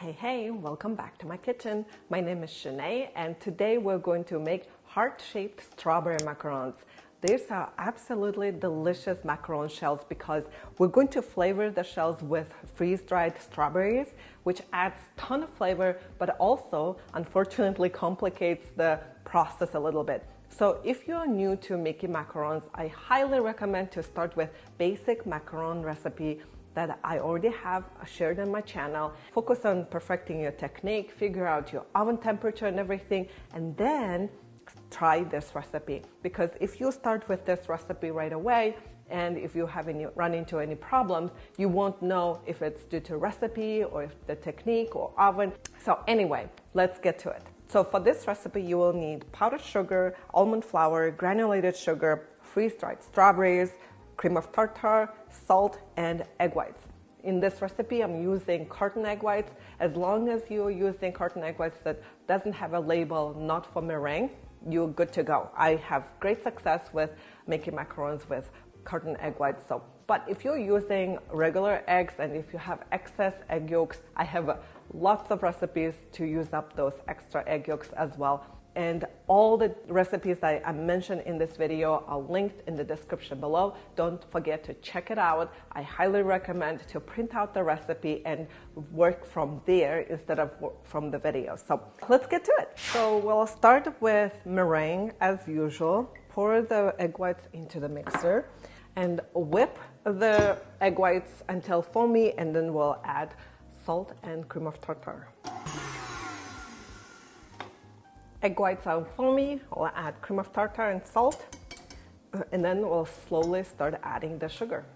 Hey, welcome back to my kitchen. My name is Shanae, and today we're going to make heart-shaped strawberry macarons. These are absolutely delicious macaron shells because we're going to flavor the shells with freeze-dried strawberries, which adds a ton of flavor, but also, unfortunately, complicates the process a little bit. So if you're new to making macarons, I highly recommend to start with basic macaron recipe that I already have shared on my channel. Focus on perfecting your technique, figure out your oven temperature and everything, and then try this recipe. Because if you start with this recipe right away, and if you run into any problems, you won't know if it's due to recipe or if the technique or oven. So anyway, let's get to it. So for this recipe, you will need powdered sugar, almond flour, granulated sugar, freeze-dried strawberries, cream of tartar, salt, and egg whites. In this recipe, I'm using carton egg whites. As long as you're using carton egg whites that doesn't have a label not for meringue, you're good to go. I have great success with making macarons with carton egg whites. But if you're using regular eggs and if you have excess egg yolks, I have lots of recipes to use up those extra egg yolks as well. And all the recipes that I mentioned in this video are linked in the description below. Don't forget to check it out. I highly recommend to print out the recipe and work from there instead of from the video. So let's get to it. So we'll start with meringue as usual. Pour the egg whites into the mixer and whip the egg whites until foamy, and then we'll add salt and cream of tartar. Egg whites are foamy, we'll add cream of tartar and salt, and then we'll slowly start adding the sugar.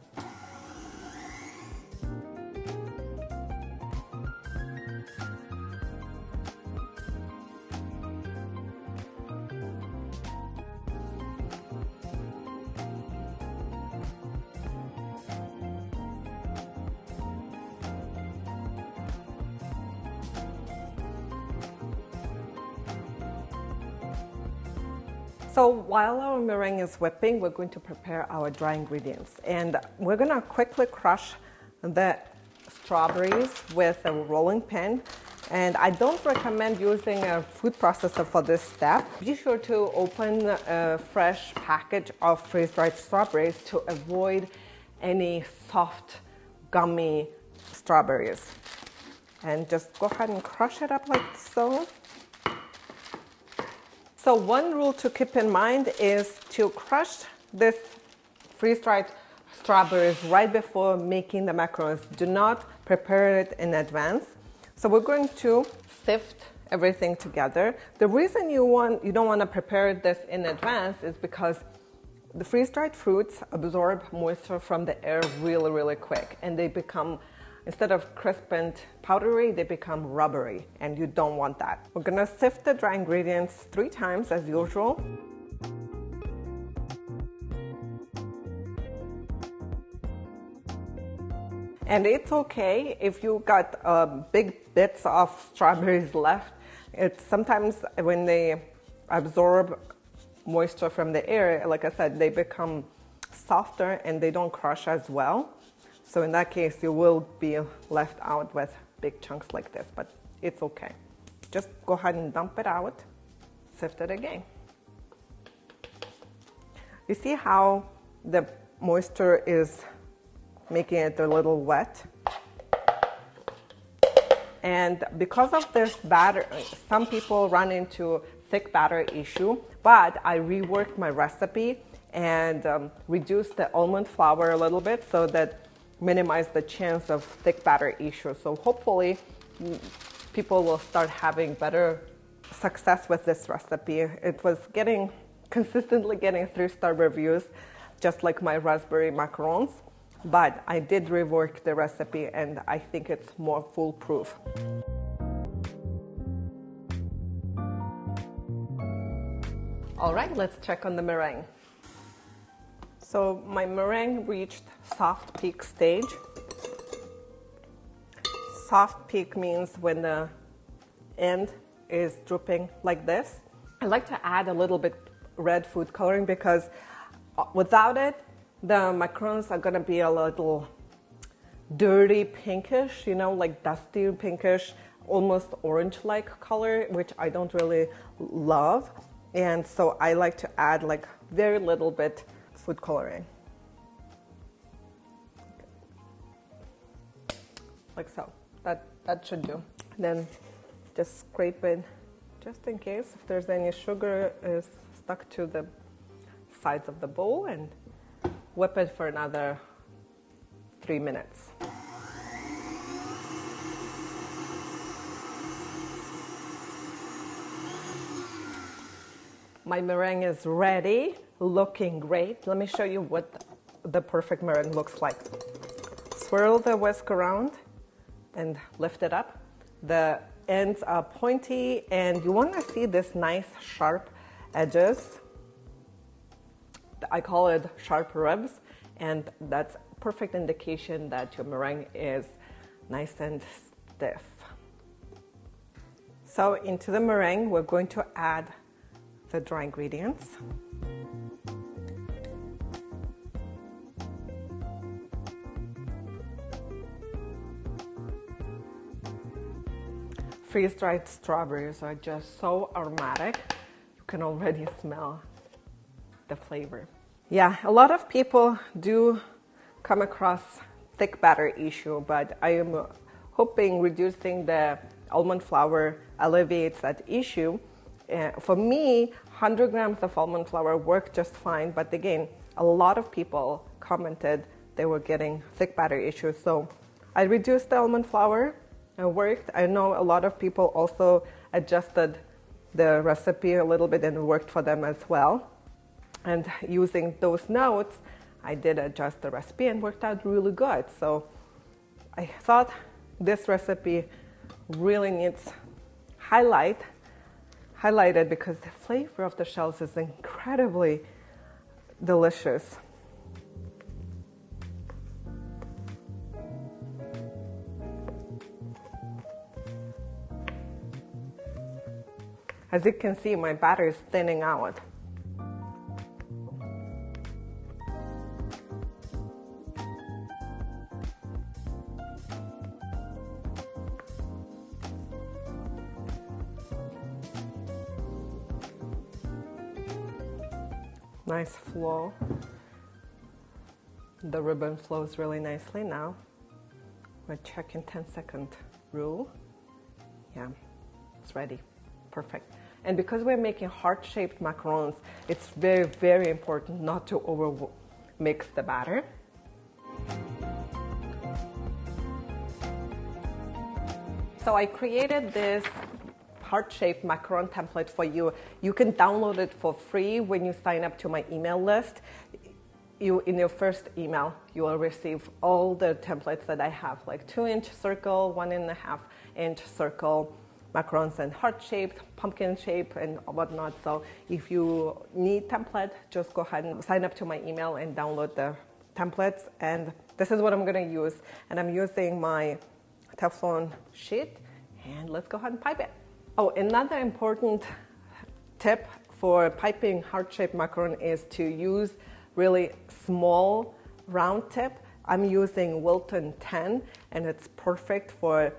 So while our meringue is whipping, we're going to prepare our dry ingredients. And we're gonna quickly crush the strawberries with a rolling pin. And I don't recommend using a food processor for this step. Be sure to open a fresh package of freeze-dried strawberries to avoid any soft, gummy strawberries. And just go ahead and crush it up like so. So one rule to keep in mind is to crush this freeze-dried strawberries right before making the macarons. Do not prepare it in advance. So we're going to sift everything together. The reason you don't want to prepare this in advance is because the freeze-dried fruits absorb moisture from the air really, really quick, and they become, instead of crisp and powdery, they become rubbery, and you don't want that. We're gonna sift the dry ingredients 3 times as usual. And it's okay if you got big bits of strawberries left. It's sometimes when they absorb moisture from the air, like I said, they become softer and they don't crush as well. So in that case, you will be left out with big chunks like this, but it's okay. Just go ahead and dump it out, sift it again. You see how the moisture is making it a little wet? And because of this batter, some people run into thick batter issue, but I reworked my recipe and reduced the almond flour a little bit so that minimize the chance of thick batter issue. So hopefully people will start having better success with this recipe. It was consistently getting 3-star reviews, just like my raspberry macarons, but I did rework the recipe and I think it's more foolproof. All right, let's check on the meringue. So my meringue reached soft peak stage. Soft peak means when the end is drooping like this. I like to add a little bit red food coloring because without it, the macarons are gonna be a little dirty pinkish, like dusty pinkish, almost orange-like color, which I don't really love. And so I like to add like very little bit food coloring. Like so. That should do. Then just scrape it just in case if there's any sugar is stuck to the sides of the bowl, and whip it for another 3 minutes. My meringue is ready, looking great. Let me show you what the perfect meringue looks like. Swirl the whisk around and lift it up. The ends are pointy and you want to see this nice sharp edges. I call it sharp ribs, and that's perfect indication that your meringue is nice and stiff. So into the meringue, we're going to add the dry ingredients. Freeze-dried strawberries are just so aromatic. You can already smell the flavor. Yeah, a lot of people do come across thick batter issue, but I am hoping reducing the almond flour alleviates that issue. For me, 100 grams of almond flour worked just fine, but again, a lot of people commented they were getting thick batter issues, so I reduced the almond flour. It worked. I know a lot of people also adjusted the recipe a little bit and it worked for them as well. And using those notes, I did adjust the recipe and worked out really good. So I thought this recipe really needs highlighted because the flavor of the shells is incredibly delicious. As you can see, my batter is thinning out. Nice flow. The ribbon flows really nicely now. We're checking 10-second rule. Yeah, it's ready. Perfect. And because we're making heart-shaped macarons, it's very, very important not to over mix the batter. So I created this heart-shaped macaron template for you. You can download it for free when you sign up to my email list. In your first email, you will receive all the templates that I have, like 2-inch circle, 1.5-inch circle, macarons and heart-shaped, pumpkin shape, and whatnot. So if you need template, just go ahead and sign up to my email and download the templates. And this is what I'm gonna use. And I'm using my Teflon sheet, and let's go ahead and pipe it. Oh, another important tip for piping heart-shaped macaron is to use really small round tip. I'm using Wilton 10, and it's perfect for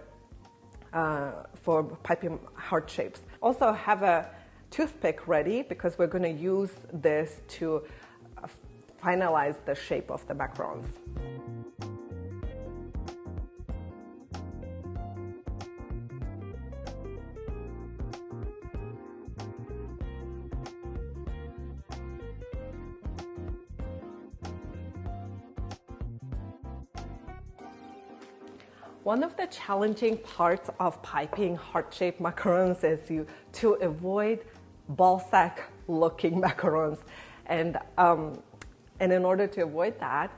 piping heart shapes. Also have a toothpick ready because we're going to use this to finalize the shape of the macarons. One of the challenging parts of piping heart-shaped macarons is to avoid ball sack looking macarons. And in order to avoid that,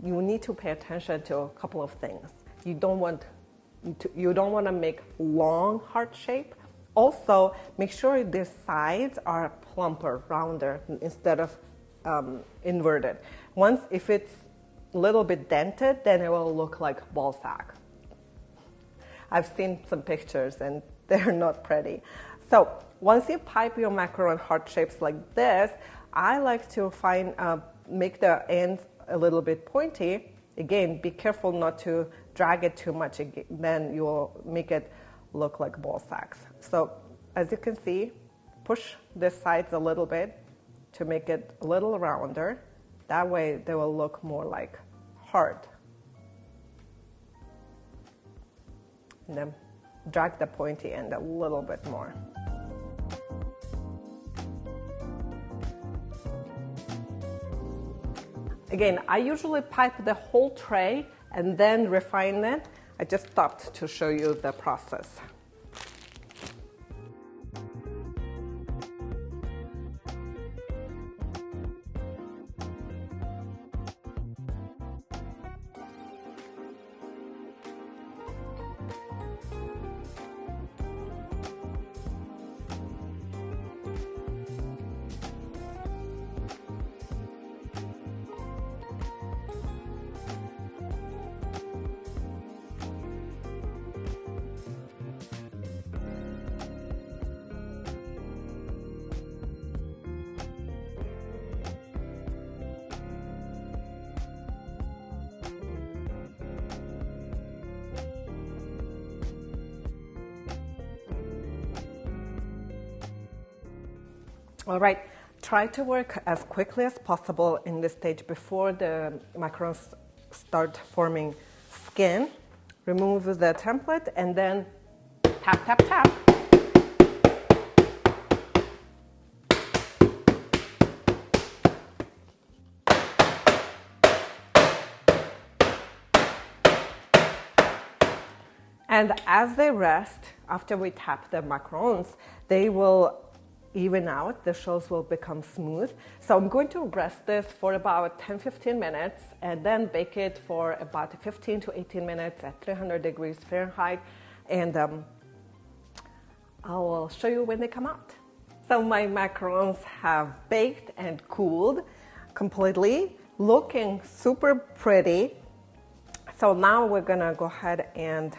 you need to pay attention to a couple of things. You don't want to make long heart shape. Also, make sure the sides are plumper, rounder, instead of inverted. If it's a little bit dented, then it will look like ball sack. I've seen some pictures and they're not pretty. So once you pipe your macaron heart shapes like this, I like to make the ends a little bit pointy. Again, be careful not to drag it too much, then you'll make it look like ball sacks. So as you can see, push the sides a little bit to make it a little rounder. That way they will look more like heart. And then drag the pointy end a little bit more. Again, I usually pipe the whole tray and then refine it. I just stopped to show you the process. All right, try to work as quickly as possible in this stage before the macarons start forming skin. Remove the template and then tap, tap, tap. And as they rest, after we tap the macarons, they will even out, the shells will become smooth. So I'm going to rest this for about 10-15 minutes and then bake it for about 15 to 18 minutes at 300 degrees Fahrenheit. And I will show you when they come out. So my macarons have baked and cooled completely, looking super pretty. So now we're gonna go ahead and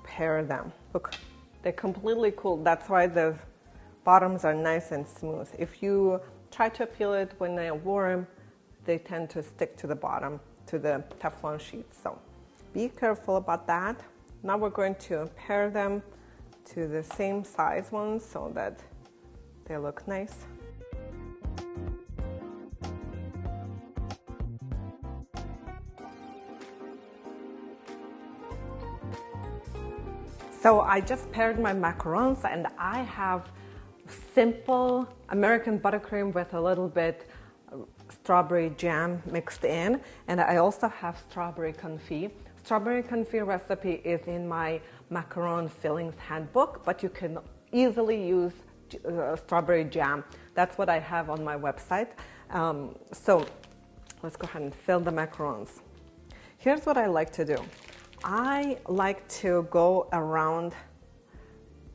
pair them. Look, they're completely cooled. That's why the bottoms are nice and smooth. If you try to peel it when they're warm, they tend to stick to the bottom, to the Teflon sheet. So be careful about that. Now we're going to pair them to the same size ones so that they look nice. So I just paired my macarons and I have simple American buttercream with a little bit strawberry jam mixed in, and I also have strawberry confit. Strawberry confit recipe is in my macaron fillings handbook, but you can easily use strawberry jam. That's what I have on my website. So let's go ahead and fill the macarons. Here's what I like to do. I like to go around,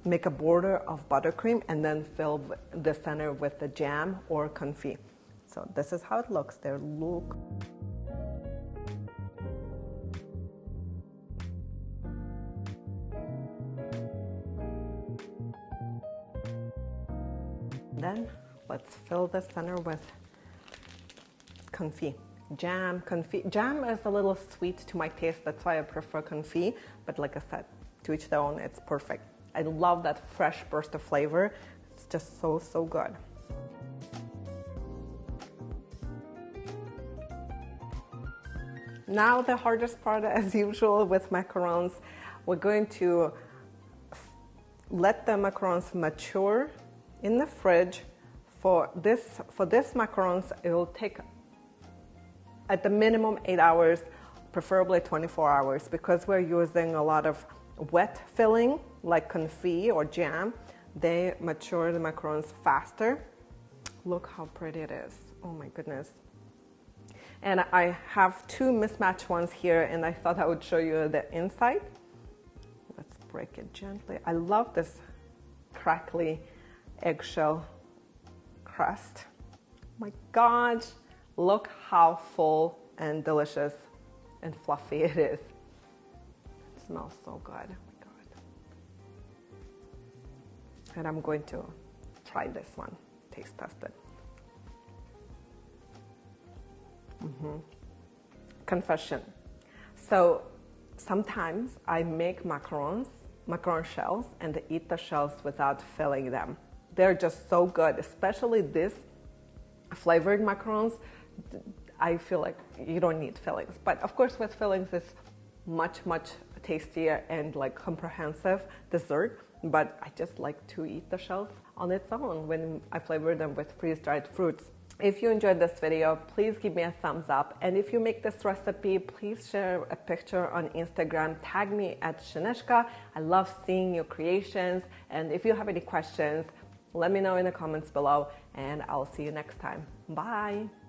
make a border of buttercream and then fill the center with the jam or confit. So this is how it looks. They look. Then let's fill the center with confit. Jam, confit. Jam is a little sweet to my taste. That's why I prefer confit. But like I said, to each their own, it's perfect. I love that fresh burst of flavor. It's just so, so good. Now the hardest part, as usual with macarons, we're going to let the macarons mature in the fridge. For this macarons, it will take at the minimum 8 hours, preferably 24 hours, because we're using a lot of wet filling like confit or jam. They mature the macarons faster. Look how pretty it is. Oh my goodness. And I have two mismatched ones here, and I thought I would show you the inside. Let's break it gently. I love this crackly eggshell crust. Oh my gosh, look how full and delicious and fluffy it is. It smells so good. Oh my God. And I'm going to try this one, taste test it. Confession. So sometimes I make macarons macaron shells and eat the shells without filling them. They're just so good, especially this flavored macarons. I feel like you don't need fillings, but of course with fillings it's much tastier and like comprehensive dessert, but I just like to eat the shells on its own when I flavor them with freeze-dried fruits. If you enjoyed this video, please give me a thumbs up, and if you make this recipe, please share a picture on Instagram, tag me at Shaneshka. I love seeing your creations, and if you have any questions, let me know in the comments below, and I'll see you next time. Bye!